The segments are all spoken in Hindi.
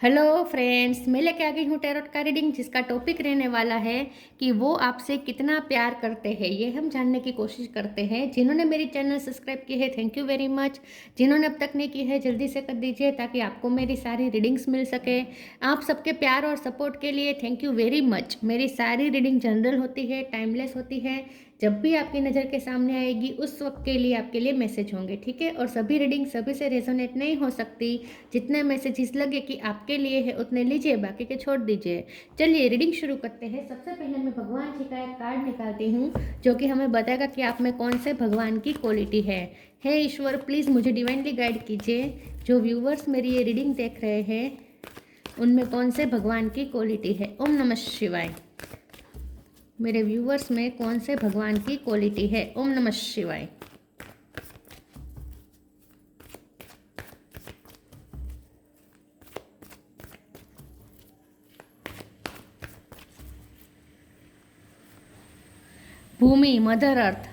हेलो फ्रेंड्स, मैं लेके आ गई हूँ टैरोट का रीडिंग जिसका टॉपिक रहने वाला है कि वो आपसे कितना प्यार करते हैं। ये हम जानने की कोशिश करते हैं। जिन्होंने मेरी चैनल सब्सक्राइब की है, थैंक यू वेरी मच। जिन्होंने अब तक नहीं की है, जल्दी से कर दीजिए ताकि आपको मेरी सारी रीडिंग्स मिल सके। आप सबके प्यार और सपोर्ट के लिए थैंक यू वेरी मच। मेरी सारी रीडिंग जनरल होती है, टाइमलेस होती है। जब भी आपकी नज़र के सामने आएगी उस वक्त के लिए आपके लिए मैसेज होंगे, ठीक है। और सभी रीडिंग सभी से रेजोनेट नहीं हो सकती। जितने मैसेजेस लगे कि आपके लिए है उतने लीजिए, बाकी के छोड़ दीजिए। चलिए रीडिंग शुरू करते हैं। सबसे पहले मैं भगवान जी का एक कार्ड निकालती हूँ जो कि हमें बताएगा कि आप में कौन से भगवान की क्वालिटी है। हे ईश्वर, प्लीज़ मुझे डिवाइनली गाइड कीजिए। जो व्यूवर्स मेरी ये रीडिंग देख रहे हैं उनमें कौन से भगवान की क्वालिटी है। ओम नमः शिवाय। मेरे व्यूवर्स में कौन से भगवान की क्वालिटी है। ओम नमः शिवाय। भूमि, मदर अर्थ,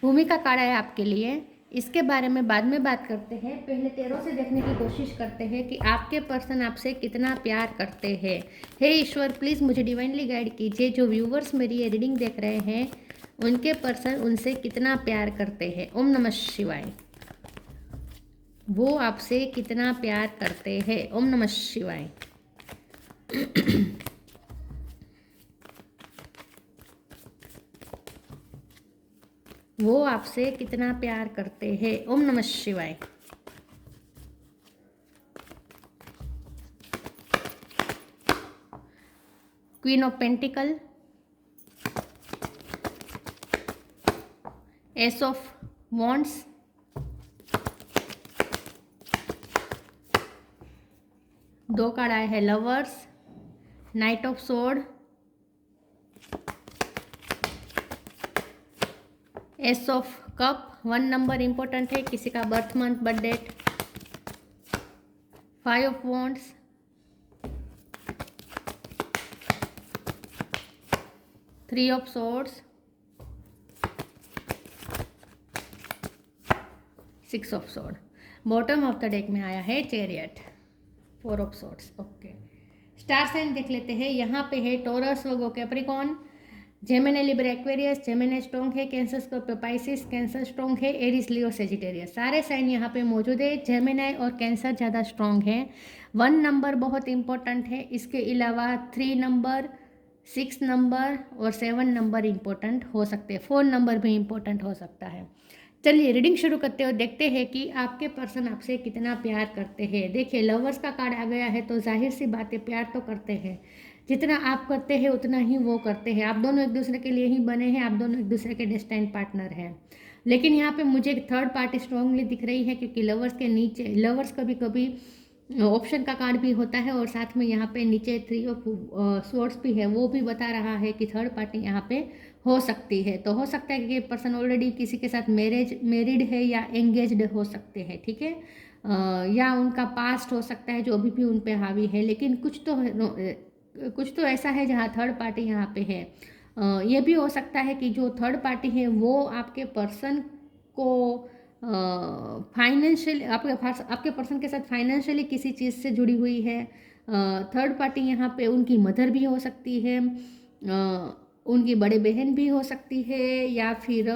भूमि का कार्ड है आपके लिए। इसके बारे में बाद में बात करते हैं। पहले तेरों से देखने की कोशिश करते हैं कि आपके पर्सन आपसे कितना प्यार करते हैं। हे ईश्वर, प्लीज़ मुझे डिवाइनली गाइड कीजिए। जो व्यूवर्स मेरी ये रीडिंग देख रहे हैं उनके पर्सन उनसे कितना प्यार करते हैं। ओम नमः शिवाय। वो आपसे कितना प्यार करते हैं। ओम नमः शिवाय। वो आपसे कितना प्यार करते हैं। ओम नमः शिवाय। Queen of pentacle, ace of wands, दो कार्ड आए हैं lovers, knight of sword, ace of cup. 1 number important है, किसी का birth month, birth date. 5 of wands, 3 of swords, 6 of sword. Bottom of the deck में आया है chariot, 4 of swords. Okay, star sign देख लेते हैं। यहाँ पे है Taurus, Virgo, Capricorn, Gemini, Libra, Aquarius. Gemini strong है, cancer, Scorpio, Pisces. Cancer strong है, एरीज, लियो, सेजिटेरियस। सारे साइन यहाँ पे मौजूद है। जेमिनी और कैंसर ज़्यादा स्ट्रॉन्ग है। 1 नंबर बहुत इंपॉर्टेंट है। इसके अलावा 3 नंबर, 6 नंबर और 7 नंबर इंपॉर्टेंट हो सकते हैं। 4 नंबर भी इंपॉर्टेंट हो सकता है। चलिए रीडिंग शुरू करते हो, देखते हैं कि आपके पर्सन आपसे कितना प्यार करते हैं। देखिए लवर्स का कार्ड आ गया है तो जाहिर सी बात है, प्यार तो करते हैं। जितना आप करते हैं उतना ही वो करते हैं। आप दोनों एक दूसरे के लिए ही बने हैं, आप दोनों एक दूसरे के डेस्टाइन पार्टनर हैं। लेकिन यहाँ पे मुझे एक थर्ड पार्टी स्ट्रांगली दिख रही है क्योंकि लवर्स के नीचे, लवर्स कभी कभी ऑप्शन का कार्ड भी होता है और साथ में यहाँ पे नीचे 3 ऑफ स्वॉर्ड्स भी है। वो भी बता रहा है कि थर्ड पार्टी यहाँ पे हो सकती है। तो हो सकता है कि पर्सन ऑलरेडी किसी के साथ मैरिड है या एंगेज्ड हो सकते हैं, ठीक है। या उनका पास्ट हो सकता है जो अभी भी उन पे हावी है। लेकिन कुछ तो ऐसा है जहाँ थर्ड पार्टी यहाँ पे है। ये भी हो सकता है कि जो थर्ड पार्टी है वो आपके पर्सन को फाइनेंशियल, आपके पर्सन के साथ फाइनेंशियली किसी चीज़ से जुड़ी हुई है। थर्ड पार्टी यहाँ पे उनकी मदर भी हो सकती है, उनकी बड़ी बहन भी हो सकती है, या फिर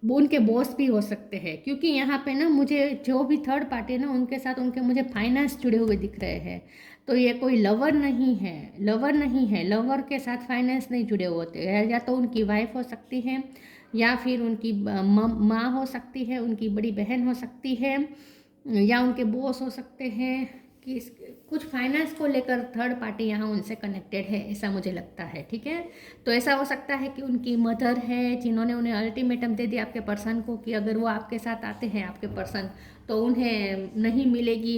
वो उनके बॉस भी हो सकते हैं। क्योंकि यहाँ पे ना मुझे जो भी थर्ड पार्टी है ना उनके साथ उनके मुझे फाइनेंस जुड़े हुए दिख रहे हैं। तो ये कोई लवर नहीं है, लवर नहीं है। लवर के साथ फाइनेंस नहीं जुड़े हुए होते हैं। या तो उनकी वाइफ हो सकती है, या फिर उनकी माँ हो सकती है, उनकी बड़ी बहन हो सकती है, या उनके बॉस हो सकते हैं। कि कुछ फाइनेंस को लेकर थर्ड पार्टी यहाँ उनसे कनेक्टेड है, ऐसा मुझे लगता है, ठीक है। तो ऐसा हो सकता है कि उनकी मदर है जिन्होंने उन्हें अल्टीमेटम दे दिया आपके पर्सन को कि अगर वो आपके साथ आते हैं आपके पर्सन तो उन्हें नहीं मिलेगी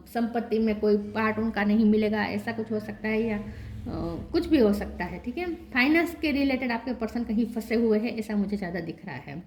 संपत्ति में कोई पार्ट उनका नहीं मिलेगा, ऐसा कुछ हो सकता है। या कुछ भी हो सकता है, ठीक है। फाइनेंस के रिलेटेड आपके पर्सन कहीं फंसे हुए हैं, ऐसा मुझे ज़्यादा दिख रहा है।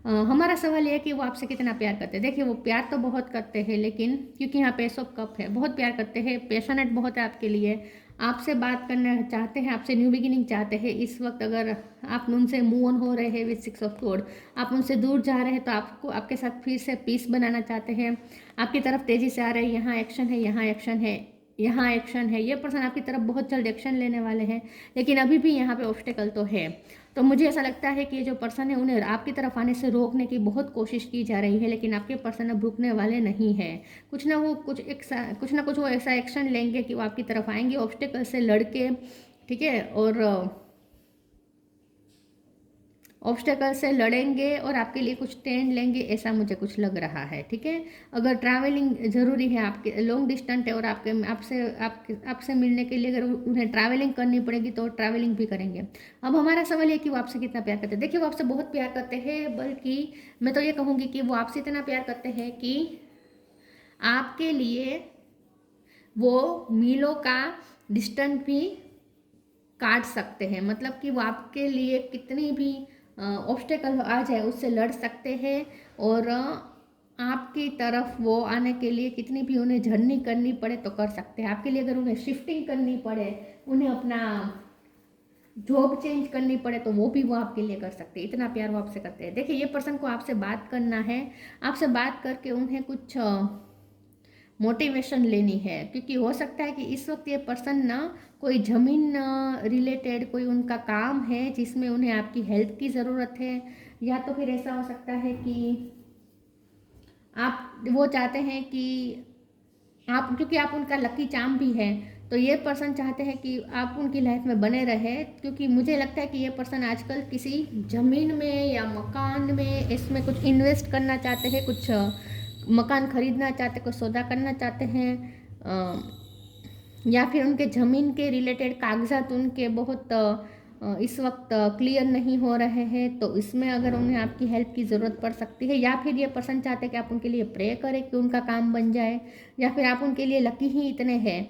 हमारा सवाल ये है कि वो आपसे कितना प्यार करते हैं। देखिए वो प्यार तो बहुत करते हैं, लेकिन क्योंकि यहाँ पे सब कप है, बहुत प्यार करते हैं, पैशनेट बहुत है आपके लिए, आपसे बात करना चाहते हैं, आपसे न्यू बिगिनिंग चाहते हैं। इस वक्त अगर आप उनसे मूव ऑन हो रहे हैं विद 6 ऑफ स्वॉर्ड, आप उनसे दूर जा रहे हैं, तो आपको आपके साथ फिर से पीस बनाना चाहते हैं, आपकी तरफ तेज़ी से आ रहे हैं। यहाँ एक्शन है, यहाँ एक्शन है, यहाँ एक्शन है। ये पर्सन आपकी तरफ बहुत जल्द एक्शन लेने वाले हैं, लेकिन अभी भी यहाँ पे ऑब्स्टेकल तो है। तो मुझे ऐसा लगता है कि ये जो पर्सन है उन्हें आपकी तरफ आने से रोकने की बहुत कोशिश की जा रही है, लेकिन आपके पर्सन अब रुकने वाले नहीं है। कुछ ना कुछ वो ऐसा एक्शन लेंगे कि वो आपकी तरफ आएंगे ऑब्स्टेकल से लड़के, ठीक है, और ऑब्स्टेकल से लड़ेंगे और आपके लिए कुछ स्टैंड लेंगे, ऐसा मुझे कुछ लग रहा है, ठीक है। अगर ट्रैवलिंग ज़रूरी है, आपके लॉन्ग डिस्टेंस है और आपसे मिलने के लिए अगर उन्हें ट्रैवलिंग करनी पड़ेगी तो ट्रैवलिंग भी करेंगे। अब हमारा सवाल है कि वो आपसे कितना प्यार करते हैं। देखिए वो आपसे बहुत प्यार करते हैं, बल्कि मैं तो ये कहूँगी कि वो आपसे इतना प्यार करते हैं कि आपके लिए वो मीलों का डिस्टेंस भी काट सकते हैं। मतलब कि वो आपके लिए कितनी भी ऑब्स्टेकल आ जाए उससे लड़ सकते हैं, और आपकी तरफ वो आने के लिए कितनी भी उन्हें जर्नी करनी पड़े तो कर सकते हैं। आपके लिए अगर उन्हें शिफ्टिंग करनी पड़े, उन्हें अपना जॉब चेंज करनी पड़े, तो वो भी वो आपके लिए कर सकते हैं। इतना प्यार वो आपसे करते हैं। देखिए ये पर्सन को आपसे बात करना है, आपसे बात करके उन्हें कुछ मोटिवेशन लेनी है, क्योंकि हो सकता है कि इस वक्त ये पर्सन ना कोई ज़मीन रिलेटेड कोई उनका काम है जिसमें उन्हें आपकी हेल्प की ज़रूरत है, या तो फिर ऐसा हो सकता है कि आप वो चाहते हैं कि आप, क्योंकि आप उनका लकी चार्म भी है, तो ये पर्सन चाहते हैं कि आप उनकी लाइफ में बने रहे। क्योंकि मुझे लगता है कि ये पर्सन आजकल किसी ज़मीन में या मकान में इसमें कुछ इन्वेस्ट करना चाहते हैं, कुछ मकान खरीदना चाहते, कुछ सौदा करना चाहते हैं, या फिर उनके ज़मीन के रिलेटेड कागजात उनके बहुत इस वक्त क्लियर नहीं हो रहे हैं, तो इसमें अगर उन्हें आपकी हेल्प की ज़रूरत पड़ सकती है। या फिर ये पर्सन चाहते हैं कि आप उनके लिए प्रे करें कि उनका काम बन जाए, या फिर आप उनके लिए लकी ही इतने हैं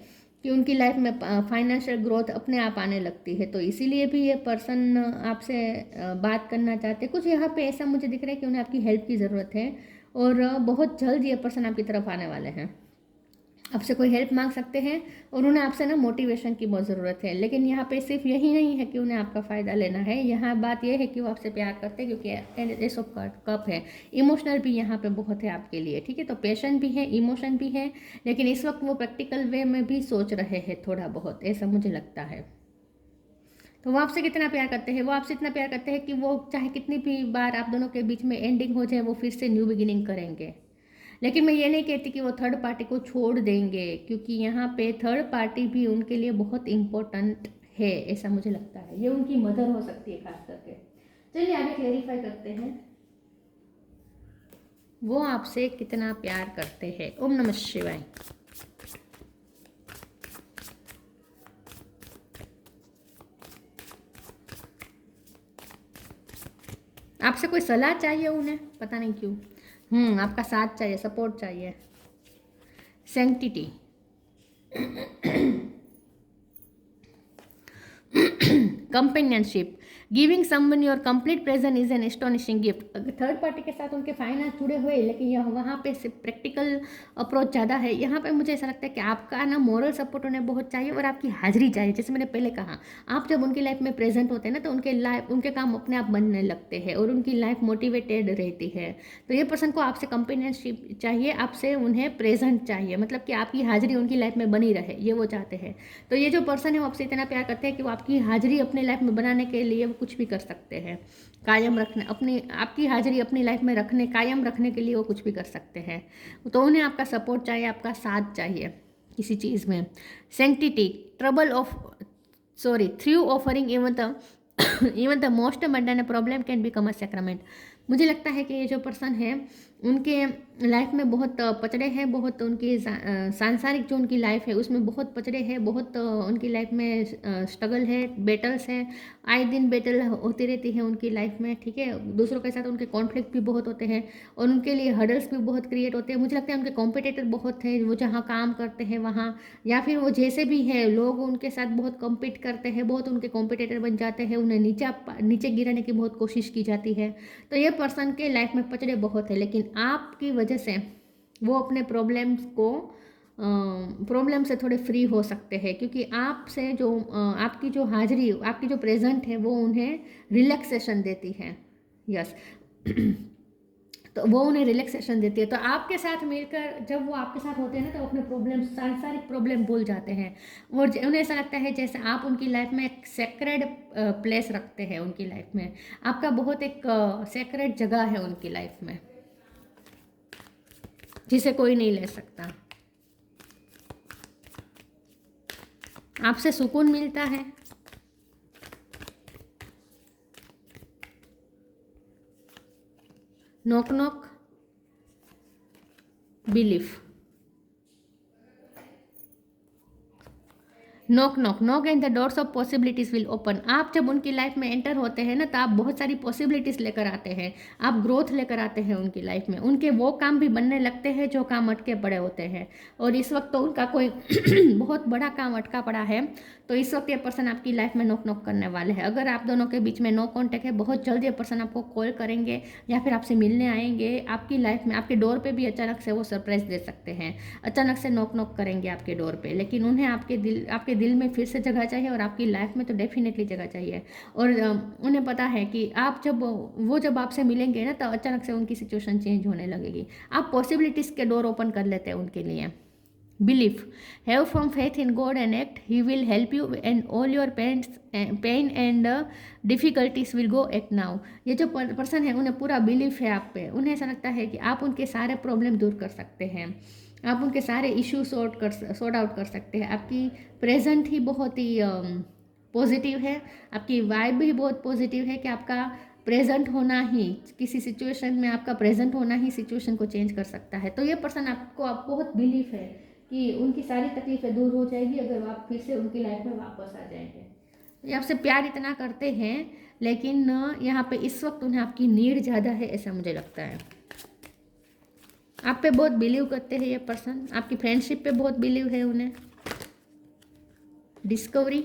कि उनकी लाइफ में फाइनेंशियल ग्रोथ अपने आप आने लगती है। तो इसीलिए भी ये पर्सन आपसे बात करना चाहते हैं। कुछ यहाँ पे ऐसा मुझे दिख रहा है कि उन्हें आपकी हेल्प की ज़रूरत है, और बहुत जल्द ये पर्सन आपकी तरफ आने वाले हैं, आपसे कोई हेल्प मांग सकते हैं, और उन्हें आपसे ना मोटिवेशन की बहुत ज़रूरत है। लेकिन यहाँ पे सिर्फ यही नहीं है कि उन्हें आपका फ़ायदा लेना है, यहाँ बात यह है कि वो आपसे प्यार करते हैं, क्योंकि एस ऑफ कप है। इमोशनल भी यहाँ पे बहुत है आपके लिए, ठीक है। तो पेशेंट भी है, इमोशन भी है, लेकिन इस वक्त वो प्रैक्टिकल वे में भी सोच रहे हैं थोड़ा बहुत, ऐसा मुझे लगता है। तो वो आपसे कितना प्यार करते हैं, वो आपसे इतना प्यार करते हैं कि वो चाहे कितनी भी बार आप दोनों के बीच में एंडिंग हो जाए, वो फिर से न्यू बिगिनिंग करेंगे। लेकिन मैं ये नहीं कहती कि वो थर्ड पार्टी को छोड़ देंगे, क्योंकि यहाँ पे थर्ड पार्टी भी उनके लिए बहुत इम्पोर्टेंट है, ऐसा मुझे लगता है। ये उनकी मदर हो सकती है खास करके। चलिए आगे क्लेरिफाई करते हैं वो आपसे कितना प्यार करते हैं। ओम नमः शिवाय। आपसे कोई सलाह चाहिए उन्हें, पता नहीं क्यों। आपका साथ चाहिए, सपोर्ट चाहिए, sanctity, companionship, giving someone your complete present is an astonishing gift. अगर थर्ड पार्टी के साथ उनके फाइनेंस जुड़े हुए, लेकिन यह वहाँ पे सिर्फ प्रैक्टिकल अप्रोच ज़्यादा है। यहाँ पे मुझे ऐसा लगता है कि आपका ना मोरल सपोर्ट उन्हें बहुत चाहिए, और आपकी हाजिरी चाहिए। जैसे मैंने पहले कहा, आप जब उनकी लाइफ में प्रेजेंट होते हैं ना, तो उनके काम अपने आप बनने लगते हैं, और उनकी लाइफ मोटिवेटेड रहती है। तो ये पर्सन को आपसे कंपेनियनशिप चाहिए, आपसे उन्हें प्रेजेंट चाहिए, मतलब कि आपकी हाजिरी उनकी लाइफ में बनी रहे, ये वो चाहते हैं। तो ये जो पर्सन है वो आपसे इतना प्यार करते हैं कि वो आपकी हाजिरी अपने लाइफ में बनाने के लिए वो कुछ भी कर सकते हैं, कायम रखने, आपकी हाजिरी अपनी लाइफ में रखने, कायम रखने के लिए वो कुछ भी कर सकते हैं। तो उन्हें आपका सपोर्ट चाहिए, आपका साथ चाहिए किसी चीज़ में। Sanctity, through offering even the most mundane problem can become a sacrament. मुझे लगता है कि ये जो पर्सन है उनके लाइफ में बहुत पचड़े हैं, बहुत उनकी सांसारिक जो उनकी लाइफ है उसमें बहुत पचड़े हैं, बहुत उनकी लाइफ में स्ट्रगल है, बैटल्स हैं, आए दिन बैटल होती रहती है उनकी लाइफ में, ठीक है। दूसरों के साथ उनके कॉन्फ्लिक्ट भी बहुत होते हैं और उनके लिए हर्डल्स भी बहुत क्रिएट होते हैं। मुझे लगता है उनके कॉम्पिटिटर बहुत हैं, वो जहाँ काम करते हैं वहाँ, या फिर वो जैसे भी है लोग उनके साथ बहुत कम्पीट करते हैं, बहुत उनके कॉम्पिटिटर बन जाते हैं, उन्हें नीचे गिराने की बहुत कोशिश की जाती है। तो ये पर्सन के लाइफ में पचड़े बहुत है, लेकिन आपकी वजह से वो अपने प्रॉब्लम से थोड़े फ्री हो सकते हैं, क्योंकि आपसे जो आपकी जो हाजिरी, आपकी जो प्रेजेंट है वो उन्हें रिलैक्सेशन देती है। यस तो वो उन्हें रिलैक्सेशन देती है। तो आपके साथ मिलकर जब वो आपके साथ होते हैं ना, तो अपने प्रॉब्लम, सांसारिक प्रॉब्लम भूल जाते हैं और उन्हें ऐसा लगता है जैसे आप उनकी लाइफ में एक सेक्रेड प्लेस रखते हैं उनकी लाइफ में। आपका बहुत एक सेक्रेड जगह है उनकी लाइफ में, जिसे कोई नहीं ले सकता। आपसे सुकून मिलता है। Knock knock, belief, knock knock, knock and the doors of possibilities will open. आप जब उनकी लाइफ में एंटर होते हैं ना, तो आप बहुत सारी पॉसिबिलिटीज़ लेकर आते हैं, आप ग्रोथ लेकर आते हैं उनकी लाइफ में। उनके वो काम भी बनने लगते हैं जो काम अटके पड़े होते हैं, और इस वक्त तो उनका कोई बहुत बड़ा काम अटका पड़ा है। तो इस वक्त ये पर्सन आपकी लाइफ में नॉक नॉक करने वाले हैं। अगर आप दोनों के बीच में नो कॉन्टैक्ट है, बहुत जल्द ये पर्सन आपको कॉल करेंगे या फिर आपसे मिलने आएंगे। आपकी लाइफ में आपके डोर पे भी अचानक से वो सरप्राइज दे सकते हैं, अचानक से नॉक नॉक करेंगे आपके डोर पे। लेकिन उन्हें आपके दिल में फिर से जगह चाहिए, और आपकी लाइफ में तो डेफिनेटली जगह चाहिए। और उन्हें पता है कि आप जब आपसे मिलेंगे ना, तो अचानक से उनकी सिचुएशन चेंज होने लगेगी। आप पॉसिबिलिटीज़ के डोर ओपन कर लेते हैं उनके लिए। Belief, have from faith in God and act. He will help you and all your pain and difficulties will go at now. ये जो पर्सन है उन्हें पूरा बिलीफ है आप पे। उन्हें ऐसा लगता है कि आप उनके सारे प्रॉब्लम दूर कर सकते हैं, आप उनके सारे इश्यू सॉर्ट आउट कर सकते हैं। आपकी प्रेजेंट ही बहुत ही पॉजिटिव है, आपकी वाइब भी बहुत पॉजिटिव है कि आपका प्रेजेंट होना ही किसी सिचुएशन में, आपका प्रेजेंट होना ही सिचुएशन को चेंज कर सकता है। तो ये पर्सन आपको बहुत बिलीफ है कि उनकी सारी तकलीफें दूर हो जाएगी अगर आप फिर से उनकी लाइफ में वापस आ जाएंगे। ये आपसे प्यार इतना करते हैं, लेकिन यहाँ पे इस वक्त उन्हें आपकी नीड ज़्यादा है, ऐसा मुझे लगता है। आप पे बहुत बिलीव करते हैं ये पर्सन, आपकी फ्रेंडशिप पे बहुत बिलीव है उन्हें। Discovery,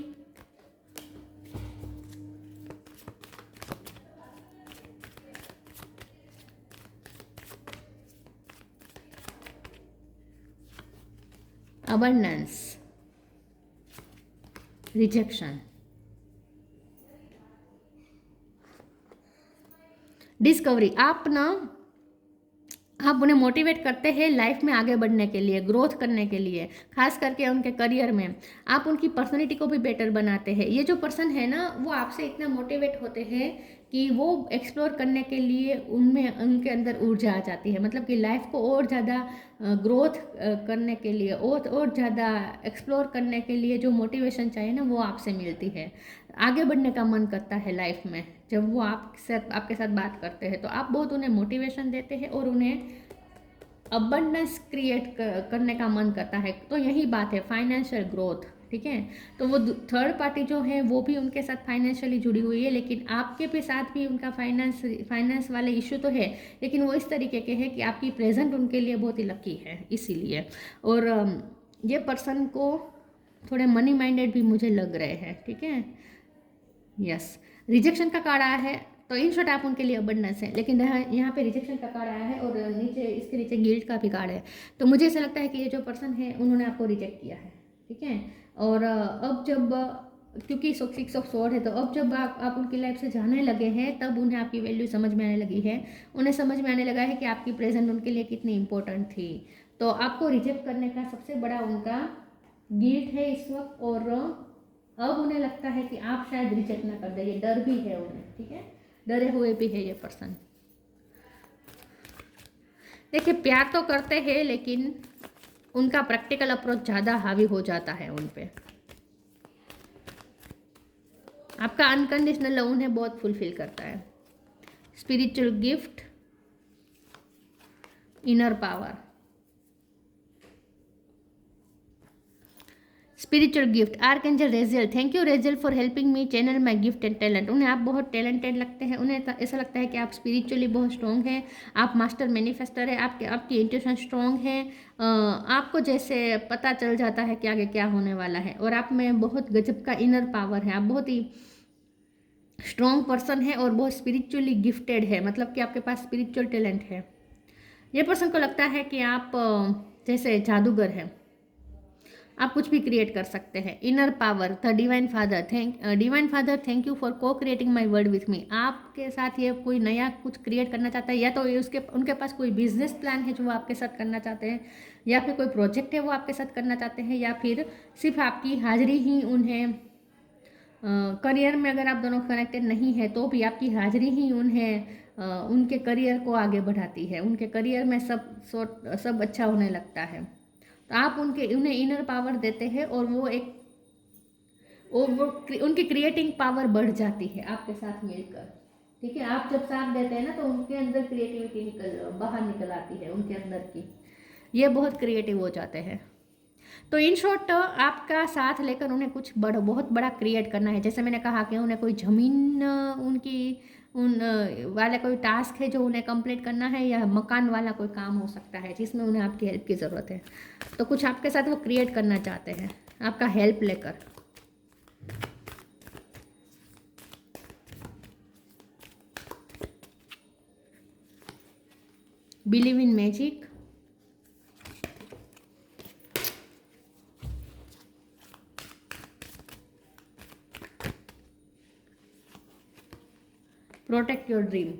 abundance, rejection, discovery. आप उन्हें मोटिवेट करते हैं लाइफ में आगे बढ़ने के लिए, ग्रोथ करने के लिए, खास करके उनके करियर में। आप उनकी पर्सनैलिटी को भी बेटर बनाते हैं। ये जो पर्सन है ना, वो आपसे इतना मोटिवेट होते हैं कि वो एक्सप्लोर करने के लिए उनके अंदर ऊर्जा आ जाती है। मतलब कि लाइफ को और ज़्यादा ग्रोथ करने के लिए, और ज़्यादा एक्सप्लोर करने के लिए जो मोटिवेशन चाहिए ना, वो आपसे मिलती है। आगे बढ़ने का मन करता है लाइफ में जब वो आपके साथ बात करते हैं। तो आप बहुत उन्हें मोटिवेशन देते हैं और उन्हें अबंडेंस क्रिएट करने का मन करता है। तो यही बात है, फाइनेंशियल ग्रोथ, ठीक है। तो वो थर्ड पार्टी जो है वो भी उनके साथ फाइनेंशियली जुड़ी हुई है, लेकिन आपके भी साथ भी उनका फाइनेंस वाले इश्यू तो है, लेकिन वो इस तरीके के हैं कि आपकी प्रेजेंट उनके लिए बहुत ही लकी है इसीलिए। और ये पर्सन को थोड़े मनी माइंडेड भी मुझे लग रहे हैं, ठीक है। यस, रिजेक्शन का कार्ड आया है, तो इन शॉर्ट आप उनके लिए अबंडेंस है, लेकिन यहाँ पे रिजेक्शन का कार्ड आया है और इसके नीचे गिल्ट का भी कार्ड है। तो मुझे ऐसा लगता है कि ये जो पर्सन है उन्होंने आपको रिजेक्ट किया है, ठीक है। और अब जब क्योंकि 6 ऑफ स्वॉर्ड है, तो अब जब आप उनकी लाइफ से जाने लगे हैं, तब उन्हें आपकी वैल्यू समझ में आने लगी है। उन्हें समझ में आने लगा है कि आपकी प्रेजेंट उनके लिए कितनी इंपॉर्टेंट थी। तो आपको रिजेक्ट करने का सबसे बड़ा उनका गिल्ट है इस वक्त, और अब उन्हें लगता है कि आप शायद रिजेक्ट ना कर दे। ये डर भी है उन्हें, ठीक है, डरे हुए भी है ये पर्सन। देखिए, प्यार तो करते हैं, लेकिन उनका प्रैक्टिकल अप्रोच ज़्यादा हावी हो जाता है उन पे। आपका अनकंडीशनल लव उन्हें बहुत फुलफिल करता है। Spiritual gift, inner power, spiritual gift, archangel Raziel, thank you Raziel for helping me channel my gift and talent. उन्हें आप बहुत टैलेंटेड लगते हैं, उन्हें ऐसा लगता है कि आप स्पिरिचुअली बहुत स्ट्रॉन्ग हैं, आप मास्टर मैनिफेस्टर है, आपकी इंट्यूशन स्ट्रॉन्ग है, आपको जैसे पता चल जाता है कि आगे क्या होने वाला है, और आप में बहुत गजब का इनर पावर है, आप बहुत ही स्ट्रॉन्ग पर्सन है और बहुत स्पिरिचुअली गिफ्टेड है, मतलब कि आपके पास स्पिरिचुअल टैलेंट है। ये पर्सन को लगता है कि आप जैसे जादूगर हैं, आप कुछ भी क्रिएट कर सकते हैं। Inner power, the divine father, thank you for co-creating my word with me. आपके साथ ये कोई नया कुछ क्रिएट करना चाहता है, या तो ये उनके पास कोई बिजनेस प्लान है जो वो आपके साथ करना चाहते हैं, या फिर कोई प्रोजेक्ट है वो आपके साथ करना चाहते हैं, या फिर सिर्फ आपकी हाजिरी ही उन्हें करियर में, अगर आप दोनों कनेक्टेड नहीं है तो भी आपकी हाजिरी ही उन्हें उनके करियर को आगे बढ़ाती है, उनके करियर में सब अच्छा होने लगता है। तो आप उन्हें इनर पावर देते हैं और वो उनकी क्रिएटिंग पावर बढ़ जाती है आपके साथ मिलकर। ठीक है, आप जब साथ देते हैं ना तो उनके अंदर क्रिएटिविटी बाहर निकल आती है, उनके अंदर की, ये बहुत क्रिएटिव हो जाते हैं। तो इन शॉर्ट आपका साथ लेकर उन्हें कुछ बहुत बड़ा क्रिएट करना है। जैसे मैंने कहा कि उन्हें कोई ज़मीन वाला कोई टास्क है जो उन्हें कंप्लीट करना है, या मकान वाला कोई काम हो सकता है जिसमें उन्हें आपकी हेल्प की ज़रूरत है। तो कुछ आपके साथ वो क्रिएट करना चाहते हैं आपका हेल्प लेकर। Believe in magic, protect your dream,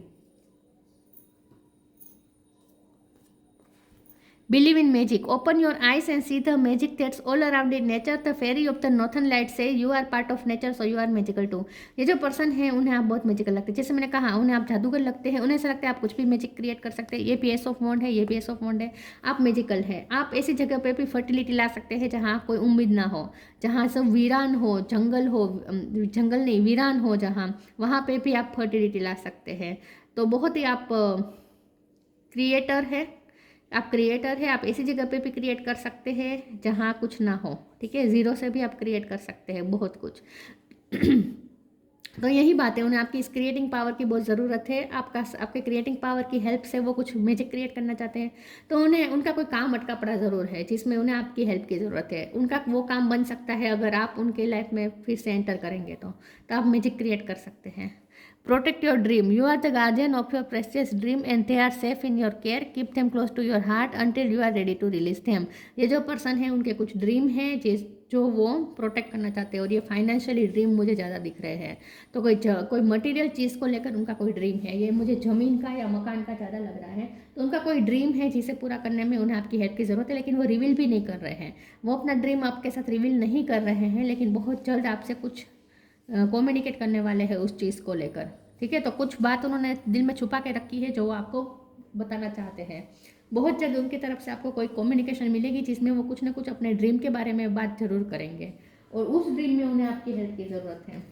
believe in magic, open your eyes and see the magic that's all around in nature. The fairy of the northern light say you are part of nature so you are magical too. ये जो पर्सन है उन्हें आप बहुत मैजिकल लगते हैं, जैसे मैंने कहा उन्हें आप जादूगर लगते हैं, उन्हें ऐसा लगता है आप कुछ भी मैजिक क्रिएट कर सकते हैं। ये भी एस ऑफ वॉन्ड है, ये भी एस ऑफ वॉन्ड है, आप मैजिकल है। आप ऐसी जगह पे भी फर्टिलिटी ला सकते हैं जहाँ कोई उम्मीद ना हो, जहाँ सब वीरान हो, जंगल नहीं वीरान हो, जहाँ वहाँ पे भी आप फर्टिलिटी ला सकते हैं। तो बहुत ही आप क्रिएटर है, आप ऐसी जगह पे भी क्रिएट कर सकते हैं जहाँ कुछ ना हो। ठीक है, ज़ीरो से भी आप क्रिएट कर सकते हैं बहुत कुछ। तो यही बात है, उन्हें आपकी इस क्रिएटिंग पावर की बहुत ज़रूरत है। आपके क्रिएटिंग पावर की हेल्प से वो कुछ मैजिक क्रिएट करना चाहते हैं, तो उन्हें उनका कोई काम अटका पड़ा ज़रूर है जिसमें उन्हें आपकी हेल्प की ज़रूरत है। उनका वो काम बन सकता है अगर आप उनके लाइफ में फिर से एंटर करेंगे तो आप मैजिक क्रिएट कर सकते हैं। Protect your dream. You are the guardian of your precious dream and they are safe in your care. Keep them close to your heart until you are ready to release them. ये जो पर्सन है उनके कुछ ड्रीम है जो वो प्रोटेक्ट करना चाहते हैं, और ये फाइनेंशियली ड्रीम मुझे ज़्यादा दिख रहे हैं। तो कोई मटेरियल चीज़ को लेकर उनका कोई ड्रीम है, ये मुझे ज़मीन का या मकान का ज़्यादा लग रहा है। तो उनका कोई ड्रीम है जिसे पूरा करने में उन्हें आपकी हेल्प की ज़रूरत है, लेकिन वो रिवील भी नहीं कर रहे हैं। वो अपना ड्रीम आपके साथ रिवील नहीं कर रहे हैं, लेकिन बहुत जल्द आपसे कुछ कम्युनिकेट करने वाले हैं उस चीज़ को लेकर। ठीक है, तो कुछ बात उन्होंने दिल में छुपा के रखी है जो वो आपको बताना चाहते हैं। बहुत जल्द उनकी तरफ से आपको कोई कम्युनिकेशन मिलेगी जिसमें वो कुछ ना कुछ अपने ड्रीम के बारे में बात जरूर करेंगे, और उस ड्रीम में उन्हें आपकी हेल्प की ज़रूरत है।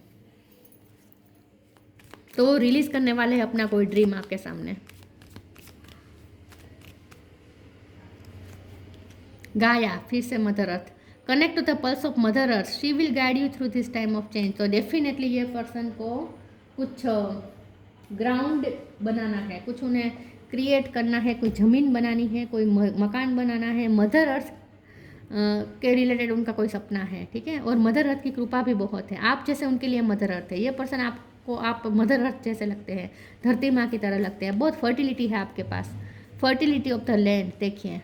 तो वो रिलीज़ करने वाले हैं अपना कोई ड्रीम आपके सामने। गाया, फिर से mother earth, connect to the pulse of mother earth, she will guide you through this time of change. तो डेफिनेटली ये पर्सन को कुछ ग्राउंड बनाना है, कुछ उन्हें क्रिएट करना है, कोई ज़मीन बनानी है, कोई मकान बनाना है। मदर अर्थ के रिलेटेड उनका कोई सपना है। ठीक है, और मदर अर्थ की कृपा भी बहुत है, आप जैसे उनके लिए मदर अर्थ है। ये पर्सन आप मदर अर्थ जैसे लगते हैं, धरती माँ की तरह लगते हैं। बहुत फर्टिलिटी है आपके पास, फर्टिलिटी ऑफ द लैंड, देखिए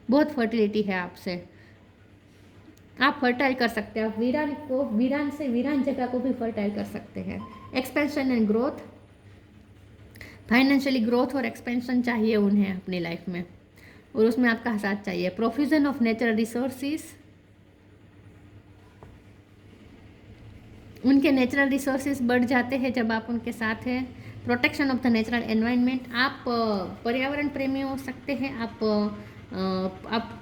बहुत फर्टिलिटी है आपसे। आप फर्टाइल कर सकते हैं, आप वीरान से वीरान जगह को भी फर्टाइल कर सकते हैं। Expansion and growth, financially growth और एक्सपेंशन चाहिए उन्हें अपनी लाइफ में, और उसमें आपका साथ चाहिए। प्रोफ्यूजन ऑफ नेचुरल रिसोर्सेज, उनके नेचुरल रिसोर्सेज बढ़ जाते हैं जब आप उनके साथ हैं। Protection of the natural environment, आप पर्यावरण प्रेमी हो सकते हैं, आप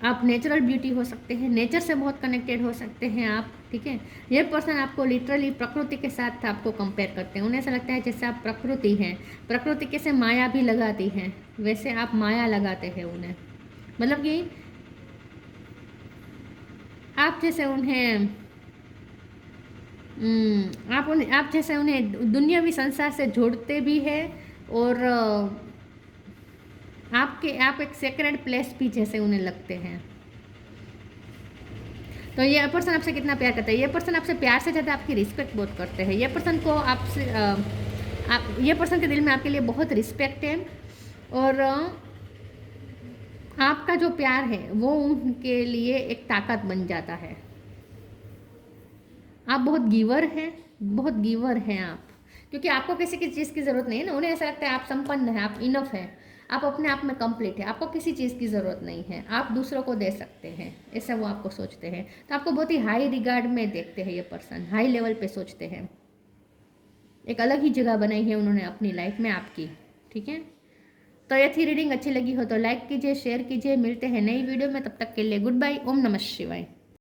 आप नेचुरल ब्यूटी हो सकते हैं, नेचर से बहुत कनेक्टेड हो सकते हैं आप, ठीक है। ये पर्सन आपको लिटरली प्रकृति के साथ आपको कंपेयर करते हैं। उन्हें ऐसा लगता है जैसे आप प्रकृति हैं, प्रकृति कैसे माया भी लगाती है वैसे आप माया लगाते हैं उन्हें। मतलब कि आप जैसे उन्हें आप जैसे उन्हें दुनियावी संसार से जोड़ते भी हैं और आप एक सेक्रेड प्लेस भी जैसे उन्हें लगते हैं। तो ये पर्सन आपसे कितना प्यार करता है, ये पर्सन आपसे प्यार से ज़्यादा आपकी रिस्पेक्ट बहुत करते हैं। ये पर्सन को आपसे ये पर्सन के दिल में आपके लिए बहुत रिस्पेक्ट है और आपका जो प्यार है वो उनके लिए एक ताकत बन जाता है। आप बहुत गिवर हैं आप, क्योंकि आपको किसी की चीज़ की ज़रूरत नहीं है ना। उन्हें ऐसा लगता है आप संपन्न हैं, आप इनफ हैं, आप अपने आप में कंप्लीट है, आपको किसी चीज़ की ज़रूरत नहीं है, आप दूसरों को दे सकते हैं, ऐसा वो आपको सोचते हैं। तो आपको बहुत ही हाई रिगार्ड में देखते हैं ये पर्सन, हाई लेवल पे सोचते हैं। एक अलग ही जगह बनाई है उन्होंने अपनी लाइफ में आपकी, ठीक है। तो ये थी रीडिंग, अच्छी लगी हो तो लाइक कीजिए, शेयर कीजिए। मिलते हैं नई वीडियो में, तब तक के लिए गुड बाय। ओम नमः शिवाय।